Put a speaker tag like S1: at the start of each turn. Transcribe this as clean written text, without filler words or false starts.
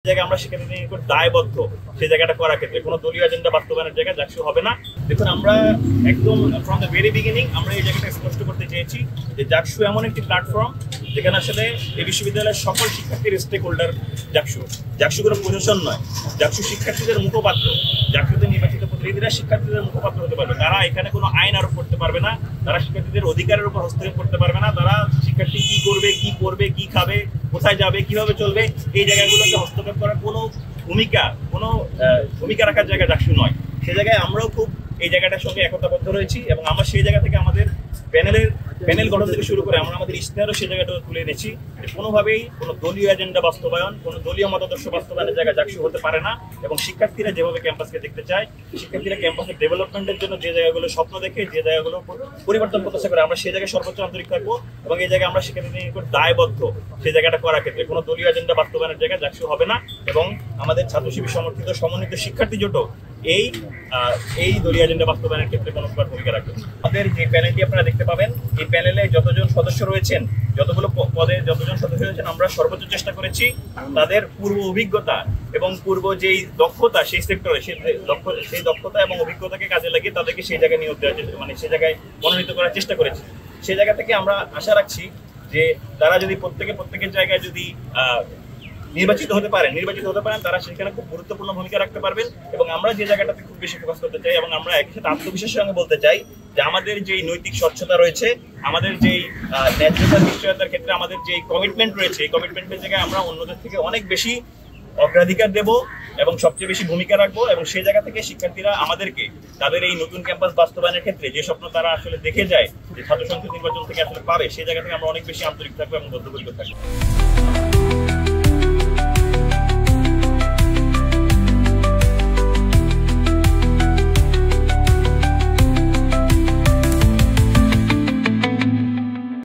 S1: জায়গায় আমরা শিক্ষার্থীদের নিকট দায়বদ্ধ সেই জায়গাটা করার ক্ষেত্রে কোনো দলীয় এজেন্ডা বাস্তবায়নের জায়গায় জাকসু হবে না। দেখুন, আমরা একদম ফ্রম দ্য ভেরি বিগিনিং আমরা এই জায়গাটা স্পষ্ট করতে চেয়েছি যে জাকসু এমন একটি প্ল্যাটফর্ম যেখানে আসলে এই বিশ্ববিদ্যালয়ের সকল শিক্ষার্থীর স্টেক হোল্ডার জাকসু কোনো প্রশাসন নয়। জাকসু শিক্ষার্থীদের মুখপাত্র, জাকসুতে নির্বাচিত প্রতিনিধিরা শিক্ষার্থীদের মুখপাত্র হতে পারবে। তারা এখানে কোনো আইন আরোপ করতে পারবে না, তারা শিক্ষার্থীদের অধিকারের উপর হস্তক্ষেপ করতে পারবে না। তারা শিক্ষার্থী কি করবে, কি পড়বে, কি খাবে, কোথায় যাবে, কিভাবে চলবে, এই জায়গাগুলোকে হস্তক্ষেপ করার কোনো ভূমিকা রাখার জায়গা জাকসু নয়। সে জায়গায় আমরাও খুব এই জায়গাটার সঙ্গে একতাবদ্ধ রয়েছি এবং আমরা সেই জায়গা থেকে আমাদের প্যানেল গঠন থেকে শুরু করে আমরা আমাদের ইশতেহারও সেই জায়গাটা তুলে এনেছি যে কোনোভাবেই কোনো দলীয় এজেন্ডা বাস্তবায়ন, কোনো দলীয় মতাদর্শ বাস্তবায়নের জায়গায় জাকসু হতে পারে না। এবং শিক্ষার্থীরা যেভাবে ক্যাম্পাসকে দেখতে চায়, শিক্ষার্থীরা ক্যাম্পাসের ডেভেলপমেন্টের জন্য যে জায়গাগুলো স্বপ্ন দেখে, যে জায়গাগুলো পরিবর্তন প্রত্যাশা করে, আমরা সেই জায়গায় সর্বোচ্চ আন্তরিক থাকবো এবং এই জায়গায় আমরা শিক্ষার্থীদের নিকট দায়বদ্ধ সেই জায়গাটা করার ক্ষেত্রে কোনো দলীয় এজেন্ডা বাস্তবায়নের জায়গায় জাকসু হবে না। এবং আমাদের ছাত্র শিবির সমর্থিত সমন্বিত শিক্ষার্থী জোটও এই দলীয় এজেন্ডা বাস্তবায়নের ক্ষেত্রে কোনো প্রকার ভূমিকা রাখবে। আমাদের যে প্যানেলটি আপনারা দেখতে পাবেন, এই প্যানেলে যতজন সদস্য রয়েছেন, যতগুলো পদে যতজন সদস্য রয়েছেন, আমরা সর্বোচ্চ চেষ্টা করেছি তাদের পূর্ব অভিজ্ঞতা এবং পূর্ব যেই দক্ষতা সেই সেক্টরে সেই দক্ষতা এবং অভিজ্ঞতাকে কাজে লাগিয়ে তাদেরকে সেই জায়গায় নিয়োগ দেওয়ার চেষ্টা, মানে সেই জায়গায় মনোনীত করার চেষ্টা করেছি। সেই জায়গা থেকে আমরা আশা রাখছি যে তারা যদি প্রত্যেকের জায়গায় যদি নির্বাচিত হতে পারেন, তারা সেখানে খুব গুরুত্বপূর্ণ ভূমিকা রাখতে পারবেন। এবং আমরা যে জায়গাটাতে খুব বেশি ফোকাস করতে চাই এবং আমরা একই সাথে আত্মবিশ্বাসের সঙ্গে বলতে চাই যে আমাদের যেই নৈতিক স্বচ্ছতা রয়েছে, আমাদের যেই ন্যায্যতার নিশ্চয়তার ক্ষেত্রে আমাদের যেই কমিটমেন্ট রয়েছে, এই কমিটমেন্টের জায়গায় আমরা অন্যদের থেকে অনেক বেশি অগ্রাধিকার দেব এবং সবচেয়ে বেশি ভূমিকা রাখবো। এবং সেই জায়গা থেকে শিক্ষার্থীরা আমাদেরকে তাদের এই নতুন ক্যাম্পাস বাস্তবায়নের ক্ষেত্রে যে স্বপ্ন তারা আসলে দেখে যায় যে ছাত্র সংসদ নির্বাচন থেকে আসলে পাবে, সেই জায়গা থেকে আমরা অনেক বেশি আন্তরিক থাকবো এবং বদ্ধপরিকর থাকবো।